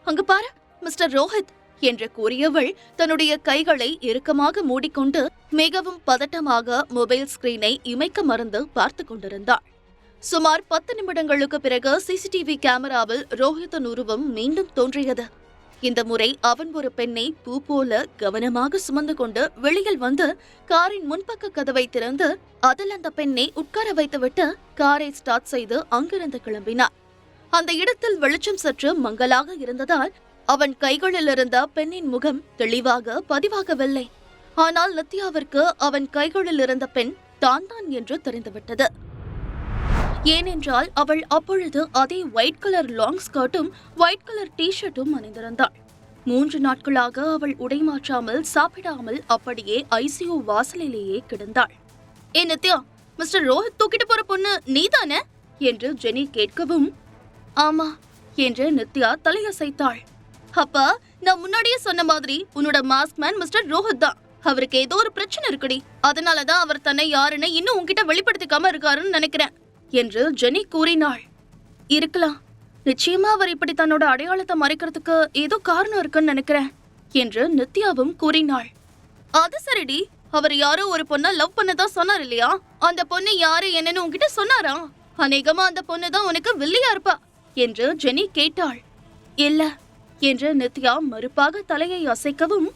அங்க பாரு மிஸ்டர் ரோஹித் என்று கூறியவள் தன்னுடைய கைகளை இறுக்கமாக மூடிக்கொண்டு மிகவும் பதட்டமாக மொபைல் ஸ்கிரீனை இமைக்க மறந்து பார்த்து கொண்டிருந்தாள். சுமார் 10 நிமிடங்களுக்கு பிறகு சிசிடிவி கேமராவில் ரோஹித்தின் உருவம் மீண்டும் தோன்றியது. இந்த முறை அவன் ஒரு பெண்ணை பூ போல கவனமாக சுமந்து கொண்டு வெளியில் வந்து காரின் முன்பக்க கதவை திறந்து அதில் அந்த பெண்ணை உட்கார வைத்துவிட்டு காரை ஸ்டார்ட் செய்து அங்கிருந்து கிளம்பினார். அந்த இடத்தில் வெளிச்சம் சற்று மங்கலாக இருந்ததால் அவன் கைகளில் இருந்த பெண்ணின் முகம் தெளிவாக பதிவாகவில்லை. ஆனால் நித்யாவிற்கு அவன் கைகளில் இருந்த பெண் தான் என்று தெரிந்துவிட்டது. ஏனென்றால் அவள் அப்பொழுது அதே ஒயிட் கலர் லாங் ஸ்கர்ட்டும் ஒயிட் கலர் டிஷர்ட்டும் அணிந்திருந்தாள். 3 நாட்களாக அவள் உடை மாற்றாமல் சாப்பிடாமல் அப்படியே ஐசியூ வாசலிலேயே கிடந்தாள். ஏ நித்யா, மிஸ்டர் ரோஹித் தூக்கிட்டு போற பொண்ணு நீதானே என்று ஜெனி கேட்கவும், ஆமா என்று நித்யா தலையசைத்தாள். அப்பா, நான் முன்னாடியே சொன்ன மாதிரி உன்னோட மாஸ்க் மேன் மிஸ்டர் ரோஹித் தான். அவருக்கு ஏதோ ஒரு பிரச்சனை இருக்குடி, அதனாலதான் அவர் தன்னை யாருன்னு இன்னும் உன்கிட்ட வெளிப்படுத்திக்காம இருக்காருன்னு நினைக்கிறேன் என்று ஜெனி கூறினாள். இருக்கலாம், நிச்சயமா அவர் இப்படி தன்னோட அடையாளத்தை மறைக்கிறதுக்கு ஏதோ காரணம் இருக்குன்னு நினைக்கிறேன் என்று நித்யாவும் கூறினாள். அது சரிடி, அவர் யாரோ ஒரு பொண்ணை லவ் பண்ணதான் சொன்னார் இல்லையா? அந்த பொண்ணு யாரு என்னன்னு உன்கிட்ட சொன்னாரா? அநேகமா அந்த பொண்ணுதான் உனக்கு வில்லியா இருப்பா என்று ஜெனி கேட்டாள். இல்ல என்று நித்யா மறுப்பாக தலையை அசைக்கவும்,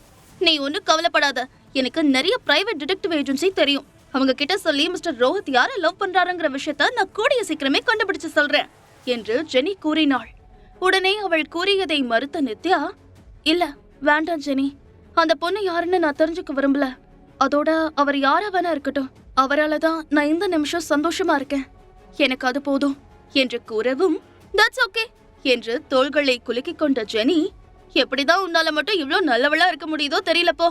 நீ ஒன்னும் கவலைப்படாத, எனக்கு நிறைய பிரைவேட் டிடெக்டிவ் ஏஜென்சி தெரியும். அவங்க கிட்ட சொல்லி மிஸ்டர் ரோஹித் யாரை லவ் பண்றாருங்கிற விஷயத்த நான் கூடிய சீக்கிரமே கண்டுபிடிச்சு சொல்றேன் என்று ஜெனி கூறினாள். உடனே அவள் கூறியதை மறுத்த நித்யா, இல்ல வேண்டாம் ஜெனி, அந்த பொண்ணு யாருன்னு நான் தெரிஞ்சுக்க விரும்பல. அதோட அவர் யாரா வேணா இருக்கட்டும், அவராலதான் நான் இந்த நிமிஷம் சந்தோஷமா இருக்கேன், எனக்கு அது போதும் என்று கூறவும், தட்ஸ் ஓகே என்று தோள்களை குலுக்கிக் கொண்ட ஜெனி, எப்படிதான் உன்னால மட்டும் இவ்ளோ நல்லவளா இருக்க முடியுதோ தெரியலப்போ.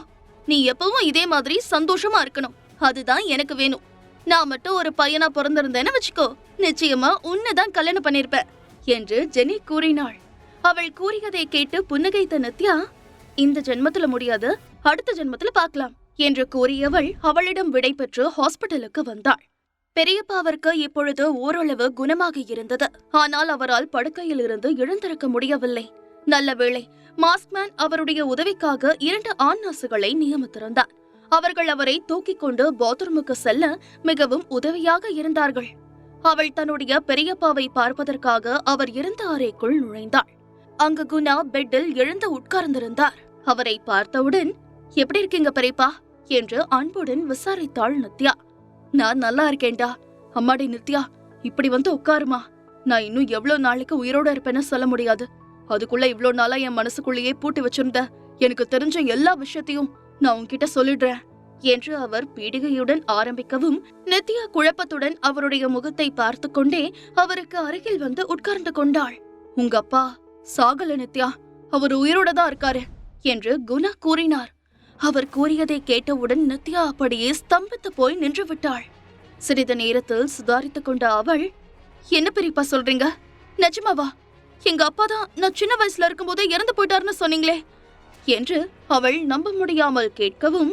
நீ எப்பவும் இதே மாதிரி சந்தோஷமா இருக்கணும், அதுதான் எனக்கு வேணும். நான் மட்டும் ஒரு பையனா பிறந்திருந்தேன்னு வச்சுக்கோ, நிச்சயமா உன்னைதான் கல்யாணம் பண்ணிருப்பேன் என்று ஜெனி கூறினாள். அவள் கூறியதை கேட்டு புன்னகைத்த நித்யா, இந்த ஜென்மத்துல முடியாது, அடுத்த ஜென்மத்துல பார்க்கலாம் என்று கூறியவள் அவளிடம் விடை பெற்று ஹாஸ்பிட்டலுக்கு வந்தாள். பெரியப்பாவிற்கு இப்பொழுது ஓரளவு குணமாக இருந்தது. ஆனால் அவரால் படுக்கையில் இருந்து எழுந்திருக்க முடியவில்லை. நல்ல வேளை மாஸ்க்மேன் அவருடைய உதவிக்காக 2 ஆண் நர்சுகளை நியமித்திருந்தார். அவர்கள் அவரை தூக்கிக் கொண்டு பாத்ரூமுக்கு செல்ல மிகவும் உதவியாக இருந்தார்கள். அவள் தன்னுடைய பெரியப்பாவை பார்ப்பதற்காக அவர் இருந்த அறைக்குள் நுழைந்தாள். அங்கு குணா பெட்டில் எழுந்து உட்கார்ந்திருந்தார். அவரை பார்த்தவுடன், எப்படி இருக்கீங்க பெரியப்பா என்று அன்புடன் விசாரித்தாள் நித்யா. நான் நல்லா இருக்கேன்டா. அம்மாடி நித்யா, இப்படி வந்து உட்காருமா. நான் இன்னும் எவ்வளவு நாளைக்கு உயிரோட இருப்பேன்னு சொல்ல முடியாது. அதுக்குள்ள இவ்ளோ நாளா என் மனசுக்குள்ளேயே பூட்டி வச்சிருந்த எனக்கு தெரிஞ்ச எல்லா விஷயத்தையும் நான் உன்கிட்ட சொல்லிடுறேன் என்று அவர் பீடிகையுடன் ஆரம்பிக்கவும், நித்யா குழப்பத்துடன் அவருடைய முகத்தை பார்த்து கொண்டே அவருக்கு அருகில் வந்து உட்கார்ந்து கொண்டாள். உங்க அப்பா சாகல நித்யா, அவர் உயிரோட தான் இருக்காரு என்று குணா கூறினார். அவர் கூறியதை கேட்டவுடன் நித்யா அப்படியே ஸ்தம்பித்து போய் நின்று விட்டாள். சிறிது நேரத்தில் சுதாரித்துக் கொண்ட அவள், என்ன பெரியப்பா சொல்றீங்க? நிஜமாவா? எங்க அப்பா தான் நான் சின்ன வயசுல இருக்கும்போதே இறந்து போயிட்டாருன்னு சொன்னீங்களே என்று அவள் நம்ப முடியாமல் கேட்கவும்,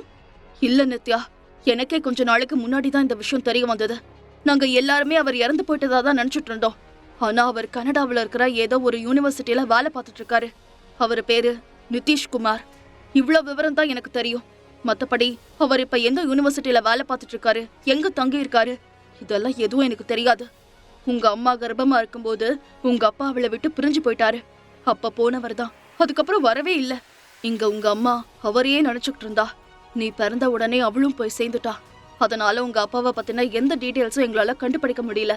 இல்ல நித்யா, எனக்கே கொஞ்ச நாளைக்கு முன்னாடிதான் இந்த விஷயம் தெரிய வந்தது. நாங்க எல்லாருமே அவர் இறந்து போயிட்டதா தான் நினைச்சிட்டு இருந்தோம். ஆனா அவர் கனடாவில் இருக்கிற ஏதோ ஒரு யூனிவர்சிட்டியில வேலை பார்த்துட்டு இருக்காரு. அவர் பேரு நிதிஷ்குமார். இவ்வளவு விவரம் தான் எனக்கு தெரியும். மத்தபடி அவர் இப்ப எந்த யூனிவர்சிட்டியில வேலை பார்த்துட்டு இருக்காரு, எங்க தங்கி இருக்காரு, இதெல்லாம் எதுவும் எனக்கு தெரியாது. உங்க அம்மா கர்ப்பமா இருக்கும்போது உங்க அப்பா அவளை விட்டு பிரிஞ்சு போயிட்டாரு. அப்ப போனவர் தான், அதுக்கப்புறம் வரவே இல்ல. இங்க உங்க அம்மா அவரையே நினைச்சுக்கிட்டு இருந்தா. நீ பிறந்த உடனே அவளும் போய் சேர்ந்துட்டா. அதனால உங்க அப்பாவை பத்தின எந்த டீட்டெயில்ஸும் எங்களால கண்டுபிடிக்க முடியல.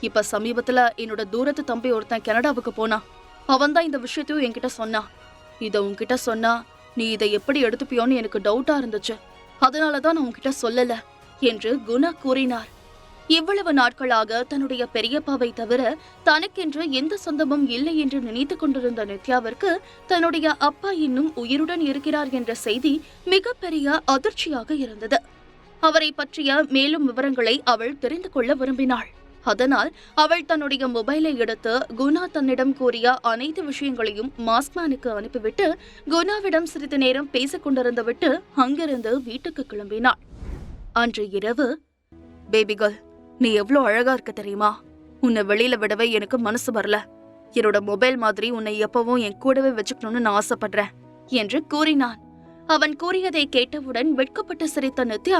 இப்ப சமீபத்துல என்னோட தூரத்து தம்பி ஒருத்தன் கனடாவுக்கு போனா. அவன் தான் இந்த விஷயத்தையும் என்கிட்ட சொன்னான். இத உன்கிட்ட சொன்னா நீ இதை எப்படி எடுத்துப்பியோன்னு எனக்கு டவுட்டா இருந்துச்சு. அதனாலதான் நான் உன்கிட்ட சொல்லல என்று குணா கூறினார். இவ்வளவு நாட்களாக தன்னுடைய பெரியப்பாவை தவிர தனக்கென்று எந்த சொந்தமும் இல்லை என்று நினைத்து கொண்டிருந்த நித்யாவிற்கு தன்னுடைய அப்பா இன்னும் உயிருடன் இருக்கிறார் என்ற செய்தி மிகப்பெரிய அதிர்ச்சியாக இருந்தது. அவரை பற்றிய மேலும் விவரங்களை அவள் தெரிந்து கொள்ள விரும்பினாள். அதனால் அவள் தன்னுடைய மொபைலை எடுத்து குணா தன்னிடம் கூறிய அனைத்து விஷயங்களையும் மாஸ்க்மேனுக்கு அனுப்பிவிட்டு குணாவிடம் சிறிது நேரம் பேசிக் கொண்டிருந்து விட்டு அங்கிருந்து வீட்டுக்கு கிளம்பினாள். அன்று இரவு, பேபி கேர்ள், நீ எவ்வளவு அழகா இருக்க தெரியுமா? உன்னை வெளியில விடவே எனக்கு மனசு வரல. என்னோட மொபைல் மாதிரி உன்னை எப்பவும் என் கூடவே வச்சுக்கணும்னு நான் ஆசைப்படுறேன் என்று கூறினான். அவன் கூறியதை கேட்டவுடன் வெட்கப்பட்டு சிரித்த நித்யா,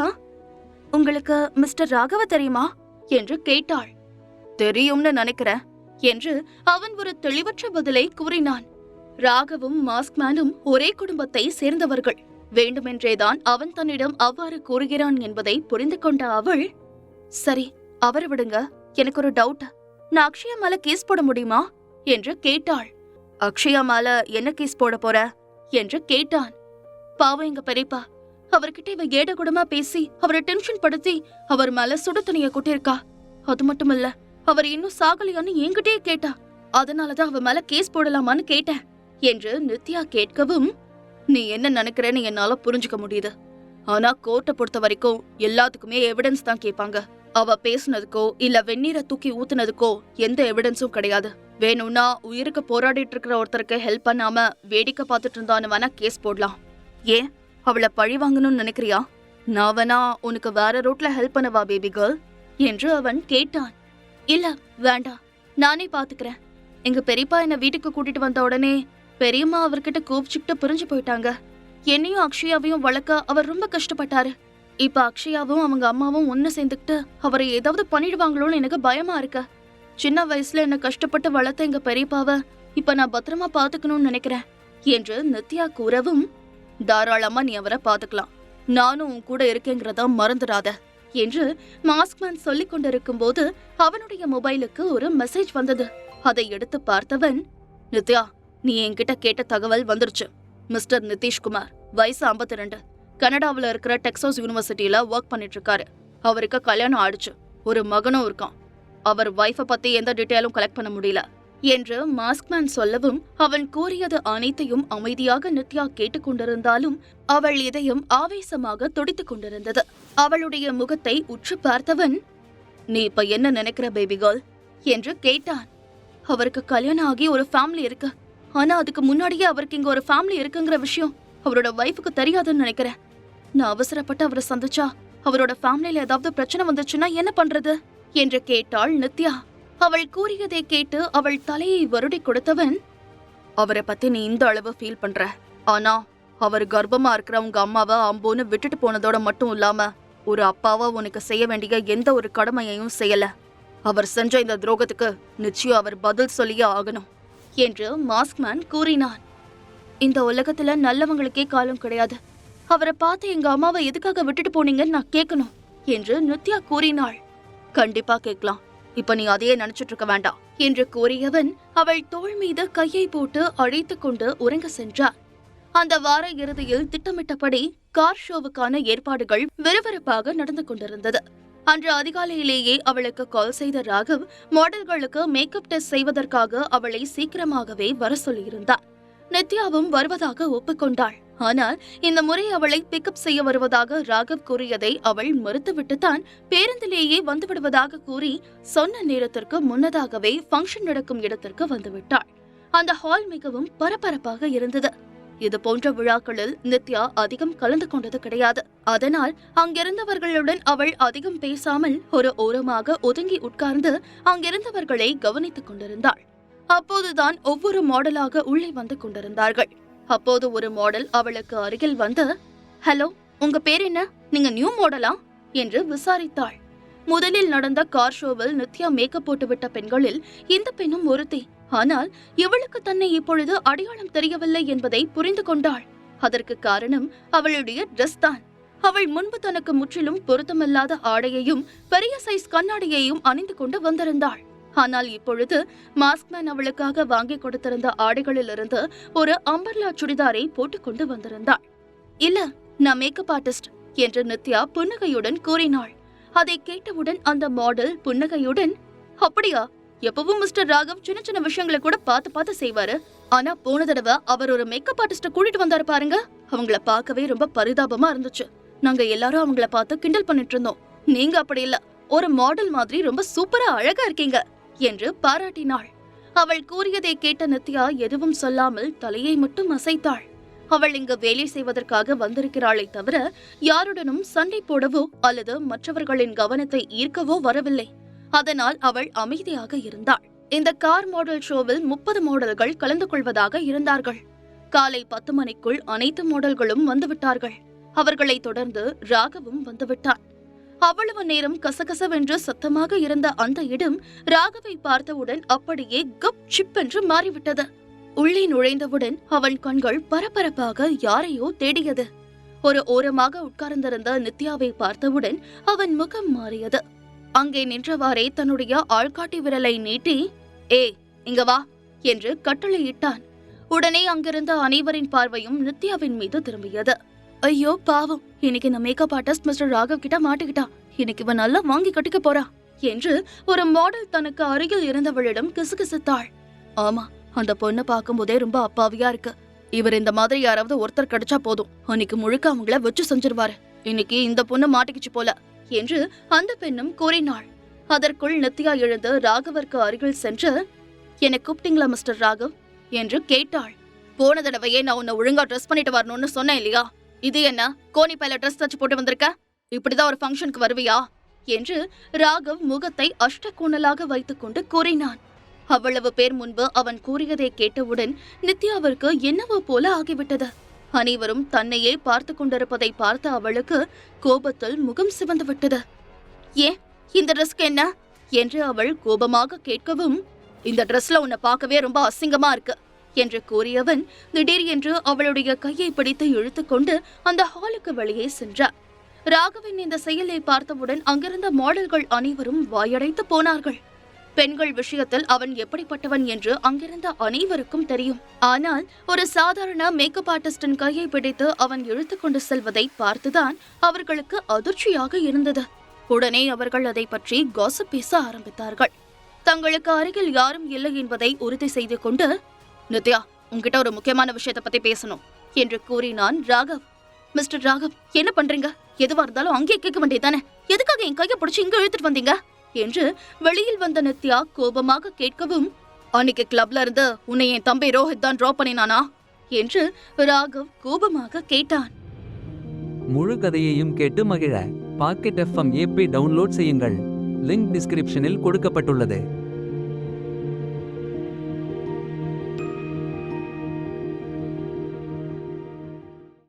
உங்களுக்கு மிஸ்டர் ராகவ தெரியுமா என்று கேட்டாள். தெரியும்னு நினைக்கிறேன் என்று அவன் ஒரு தெளிவற்ற பதிலை கூறினான். ராகவும் மாஸ்க்மேனும் ஒரே குடும்பத்தை சேர்ந்தவர்கள். வேண்டுமென்றேதான் அவன் தன்னிடம் அவ்வாறு கூறுகிறான் என்பதை புரிந்து கொண்ட அவள், சரி அவரை விடுங்க, எனக்கு ஒரு டவுட், நான் அக்ஷயா மேல கேஸ் போட முடியுமா என்று கேட்டாள். அக்ஷயா மேல என்ன கேஸ் போட போற என்று கேட்டான். பாவம் எங்க பெரியப்பா, அவர்கிட்ட இவ ஏட கூடமா பேசி அவரை டென்ஷன் படுத்தி அவர் மேல சுடு தண்ணிய கொட்டிருக்கா. அது மட்டும் இல்ல, அவர் இன்னும் சாகலையான்னு என்கிட்டயே கேட்டா. அதனாலதான் அவ மேல கேஸ் போடலாமான்னு கேட்டேன் என்று நித்யா கேட்கவும், நீ என்ன நினைக்கிறேன்னு என்னால புரிஞ்சுக்க முடியுது. ஆனா கோர்ட்டை பொறுத்த வரைக்கும் எல்லாத்துக்குமே எவிடன்ஸ் தான் கேட்பாங்க. அவ பேசுனதுக்கோ இல்ல வெந்நீரை தூக்கி ஊத்துனதுக்கோ எந்த எவிடன்ஸும் கிடையாது. வேணும்னா உயிருக்கு போராடிட்டு இருக்கிற ஒருத்தருக்கு ஹெல்ப் பண்ணாம வேடிக்கை பார்த்துட்டு இருந்தான்னு வேணா கேஸ் போடலாம். ஏன் அவளை பழி வாங்கணும்னு நினைக்கிறியா? நான் வேணா உனக்கு வேற ரூட்ல ஹெல்ப் பண்ணவா பேபி கேர்ள் என்று அவன் கேட்டான். இல்ல வேண்டாம், நானே பாத்துக்கிறேன். எங்க பெரியப்பா என்ன வீட்டுக்கு கூட்டிட்டு வந்த உடனே பெரியம்மா அவர்கிட்ட கோபிச்சுக்கிட்டு பிரிஞ்சு போயிட்டாங்க. என்னையும் அக்ஷயாவையும் வளர்க்க அவர் ரொம்ப கஷ்டப்பட்டாரு. இப்ப அக்ஷயாவும் அவங்க அம்மாவும் ஒன்னு சேர்ந்துக்கிட்டு அவரை ஏதாவது பண்ணிடுவாங்களோன்னு எனக்கு பயமா இருக்க. சின்ன வயசுல என்ன கஷ்டப்பட்டு வளர்த்த எங்க பெரியப்பாவ இப்ப நான் பத்திரமா பாத்துக்கணும்னு நினைக்கிறேன் என்று நித்யா கூறவும், தாராளமா நீ அவரை பாத்துக்கலாம், நானும் உன் கூட இருக்கேங்கிறத மறந்துடாத என்று மாஸ்க்மேன் சொல்லிக் கொண்டிருக்கும் போது அவனுடைய மொபைலுக்கு ஒரு மெசேஜ் வந்தது. அதை எடுத்து பார்த்தவன், நித்யா, நீ என்கிட்ட கேட்ட தகவல் வந்துருச்சு. மிஸ்டர் நிதிஷ்குமார், வயசு 52, கனடாவில் இருக்கிற டெக்சாஸ் யூனிவர்சிட்டியில ஒர்க் பண்ணிட்டு இருக்காரு. அவருக்கு கல்யாணம் ஆயிடுச்சு, ஒரு மகனும் இருக்கான். அவர் வைஃபை பத்தி எந்த டீட்டெயிலும் கலெக்ட் பண்ண முடியல என்று மாஸ்க்மேன் சொல்லவும், அவன் கூறியது அனைத்தையும் அமைதியாக நித்யா கேட்டுக்கொண்டிருந்தாலும் அவள் இதயம் ஆவேசமாக துடித்துக் கொண்டிருந்தது. அவளுடைய முகத்தை உற்று பார்த்தவன், நீ இப்ப என்ன நினைக்கிற பேபி கேர்ள் என்று கேட்டான். அவருக்கு கல்யாணம் ஆகி ஒரு ஃபேமிலி இருக்கு. ஆனா அதுக்கு முன்னாடியே அவருக்கு இங்க ஒரு ஃபேமிலி இருக்குங்கிற விஷயம் அவரோட வைஃபுக்கு தெரியாதுன்னு நினைக்கிறேன். நான் அவசரப்பட்டு அவரை சந்திச்சா அவரோட ஃபேமிலியில ஏதாவது பிரச்சனை வந்துச்சுன்னா என்ன பண்றது என்று கேட்டாள் நித்யா. அவள் கூறியதை கேட்டு அவள் தலையை வருடி கொடுத்தவன், அவரை பத்தி நீ இந்த அளவு ஃபீல் பண்ற, ஆனா அவர் கர்ப்பமா இருக்கிற உங்க அம்மாவை அம்போன்னு விட்டுட்டு போனதோட மட்டும் இல்லாம ஒரு அப்பாவா உனக்கு செய்ய வேண்டிய எந்த ஒரு கடமையையும் செய்யல. அவர் செஞ்ச இந்த துரோகத்துக்கு நிச்சயம் அவர் பதில் சொல்லியே ஆகணும் என்று மாஸ்க்மேன் கூறினான். இந்த உலகத்துல நல்லவங்களுக்கே காலம் கிடையாது. அவரை பார்த்து எங்க அம்மாவை எதுக்காக விட்டுட்டு போனீங்கன்னு நான் கேட்கணும் என்று நித்யா கூறினாள். கண்டிப்பா கேட்கலாம், இப்ப நீ அதையே நினைச்சிட்டு இருக்க வேண்டாம் என்று கூறியவன் அவள் தோள் மீது கையை போட்டு அழைத்துக் கொண்டு உறங்க சென்றார். அந்த வார இறுதியில் திட்டமிட்டபடி கார் ஷோவுக்கான ஏற்பாடுகள் விறுவிறுப்பாக நடந்து கொண்டிருந்தது. அன்று அதிகாலையிலேயே அவளுக்கு கால் செய்த ராகவ் மாடல்களுக்கு மேக்கப் டெஸ்ட் செய்வதற்காக அவளை சீக்கிரமாகவே வர சொல்லியிருந்தார். நித்யாவும் வருவதாக ஒப்புக்கொண்டாள். ஆனால் இந்த முறை அவளை பிக்கப் செய்ய வருவதாக ராகவ் கூறியதை அவள் மறுத்துவிட்டுத்தான் பேருந்திலேயே வந்துவிடுவதாக கூறி சொன்ன நேரத்திற்கு முன்னதாகவே ஃபங்க்ஷன் நடக்கும் இடத்திற்கு வந்துவிட்டாள். அந்த ஹால் மிகவும் பரபரப்பாக இருந்தது. இது போன்ற விழாக்களில் நித்யா அதிகம் கலந்து கொண்டது கிடையாது. அதனால் அங்கிருந்தவர்களுடன் அவள் அதிகம் பேசாமல் ஒரு ஓரமாக ஒதுங்கி உட்கார்ந்து அங்கிருந்தவர்களை கவனித்துக் கொண்டிருந்தாள். அப்போதுதான் ஒவ்வொரு மாடலாக உள்ளே வந்து கொண்டிருந்தார்கள். அப்போது ஒரு மாடல் அவளுக்கு அருகில் வந்து, ஹலோ, உங்க பேர் என்ன? நீங்க நியூ மாடலா என்று விசாரித்தாள். முதலில் நடந்த கார் ஷோவில் நித்யா மேக்கப் போட்டுவிட்ட பெண்களில் இந்த பெண்ணும் ஒருத்தி. ஆனால் இவளுக்கு தன்னை இப்பொழுது அடையாளம் தெரியவில்லை என்பதை புரிந்து கொண்டாள். அதற்கு காரணம் அவளுடைய ட்ரெஸ் தான். அவள் முன்பு தனக்கு முற்றிலும் பொருத்தமில்லாத ஆடையையும் பெரிய சைஸ் கண்ணாடியையும் அணிந்து கொண்டு வந்திருந்தாள். ஆனால் இப்பொழுது மாஸ்க்மேன் அவளுக்காக வாங்கி கொடுத்திருந்த ஆடைகளிலிருந்து ஒரு அம்பர்லா சுடிதாரை போட்டுக்கொண்டு வந்திருந்தாள். இல்ல, நான் மேக்கப் ஆர்டிஸ்ட் என்று நித்யா புன்னகையுடன் கூறினாள். அதை கேட்டவுடன் அந்த மாடல் புன்னகையுடன், அப்படியா? எப்பவும் மிஸ்டர் ராகவ் சின்ன சின்ன விஷயங்களை கூட பார்த்து செய்வாரு. ஆனா போன தடவை அவர் ஒரு மேக்கப் ஆர்டிஸ்ட கூட்டிட்டு வந்தாரு பாருங்க, அவங்கள பார்க்கவே ரொம்ப பரிதாபமா இருந்துச்சு. நாங்க எல்லாரும் அவங்கள பார்த்து கிண்டல் பண்ணிட்டு இருந்தோம். நீங்க அப்படி இல்ல, ஒரு மாடல் மாதிரி ரொம்ப சூப்பரா அழகா இருக்கீங்க என்று பாராட்டினாள். அவள் கூறியதை கேட்ட நித்யா எதுவும் சொல்லாமல் தலையை மட்டும் அசைத்தாள். அவள் இங்கு வேலை செய்வதற்காக வந்திருக்கிறாளை தவிர யாருடனும் சண்டை போடவோ அல்லது மற்றவர்களின் கவனத்தை ஈர்க்கவோ வரவில்லை. அதனால் அவள் அமைதியாக இருந்தாள். இந்த கார் மாடல் ஷோவில் 30 மாடல்கள் கலந்து கொள்வதாக இருந்தார்கள். காலை 10 மணிக்குள் அனைத்து மாடல்களும் வந்துவிட்டார்கள். அவர்களை தொடர்ந்து ராகவும் வந்துவிட்டான். அவ்வளவு நேரம் கசகசவென்று சத்தமாக இருந்த அந்த இடம் ராகவை பார்த்தவுடன் அப்படியே கப் சிப் என்று மாறிவிட்டது. உள்ளே நுழைந்தவுடன் அவன் கண்கள் பரபரப்பாக யாரையோ தேடியது. ஒரு ஓரமாக உட்கார்ந்திருந்த நித்யாவை பார்த்தவுடன் அவன் முகம் மாறியது. அங்கே நின்றவாறே தன்னுடைய ஆள்காட்டி விரலை நீட்டி, "ஏ, இங்க வா" என்று கட்டளையிட்டான். உடனே அங்கிருந்த அனைவரின் பார்வையும் நித்யாவின் மீது திரும்பியது. ஐயோ பாவம், இன்னைக்கு இந்த மேக்கப் ஆர்டிஸ்ட் மிஸ்டர் ராகவ் கிட்ட மாட்டிக்கிட்டா. இன்னைக்கு இவன் நல்லா வாங்கி கட்டிக்க போறா என்று ஒரு மாடல் தனக்கு அருகில் இருந்தவளிடம் கிசுகிசுத்தாள். ஆமா, அந்த பொண்ணை பார்க்கும்போதே ரொம்ப அப்பாவியா இருக்கு. இவர் இந்த மாதிரி யாராவது ஒருத்தர் கிடைச்சா போதும், அன்னைக்கு முழுக்க அவங்கள வச்சு செஞ்சிருவாரு. இன்னைக்கு இந்த பொண்ணு மாட்டிக்கிச்சு போல என்று அந்த பெண்ணும் கூறினாள். அதற்குள் நித்யா எழுந்து ராகவருக்கு அருகில் சென்று, "என்னை கூப்பிட்டீங்களா மிஸ்டர் ராகவ்?" என்று கேட்டாள். "போன தடவையே நான் உன்னை ஒழுங்கா ட்ரெஸ் பண்ணிட்டு வரணும்னு சொன்னேன் இல்லையா? இது என்ன கோனி பையில ட்ரெஸ் தச்சு போட்டு வந்திருக்க? இப்படிதான் ஒரு ஃபங்க்ஷனுக்கு வருவியா?" என்று ராகவ் முகத்தை அஷ்டகோணலாக வைத்துக் கொண்டு கூறினான். அவ்வளவு பேர் முன்பு அவன் கூறியதை கேட்டவுடன் நித்யாவிற்கு என்னவோ போல ஆகிவிட்டது. அனைவரும் தன்னையே பார்த்து கொண்டிருப்பதை பார்த்த அவளுக்கு கோபத்தில் முகம் சிவந்து விட்டது. "ஏன் இந்த ட்ரெஸ்க்கு என்ன?" என்று அவள் கோபமாக கேட்கவும், "இந்த ட்ரெஸ்ல உன்னை பார்க்கவே ரொம்ப அசிங்கமா இருக்கு" என்று கூறியவன் திடீரென்று அவளுடைய கையை பிடித்து இழுத்துக்கொண்டு அந்த ஹாலுக்கு வெளியே சென்றார். ராகவின் இந்த செயலை பார்த்தவுடன் அங்கிருந்த மாடல்கள் அனைவரும் வாயடைத்து போனார்கள். பெண்கள் விஷயத்தில் அவன் எப்படிப்பட்டவன் என்று அங்கிருந்த அனைவருக்கும் தெரியும். ஆனால் ஒரு சாதாரண மேக்கப் ஆர்டிஸ்டின் கையை பிடித்து அவன் இழுத்துக் கொண்டு செல்வதை பார்த்துதான் அவர்களுக்கு அதிர்ச்சியாக இருந்தது. உடனே அவர்கள் அதை பற்றி காசிப் பேச ஆரம்பித்தார்கள். தங்களுக்கு அருகில் யாரும் இல்லை என்பதை உறுதி செய்து கொண்டு, "நித்யா, உன்கிட்ட ஒரு முக்கியமான விஷயத்தை பத்தி பேசணும்" என்று கூறினான் ராகவ். "மிஸ்டர் ராகவ், என்ன பண்றீங்க? எதுவா இருந்தாலும் அங்கேயே கேட்க வேண்டியதானே? எதுக்காக என் கையை பிடிச்சி இங்க இழுத்துட்டு வந்தீங்க?" என்று வெளியில் வந்த நித்யா கோபமாக கேட்கவும், "அன்னைக்கு கிளப்ல இருந்து உன்னை என் தம்பி ரோஹித் தான் டிராப் பண்ணினானா?" என்று ராகவ் கோபமாக கேட்டான். முழு கதையையும் கேட்டு மகிழ பாக்கெட் FM ஆப்பை டவுன்லோட் செய்யுங்கள். லிங்க் டிஸ்கிரிப்ஷனில் கொடுக்கப்பட்டுள்ளது.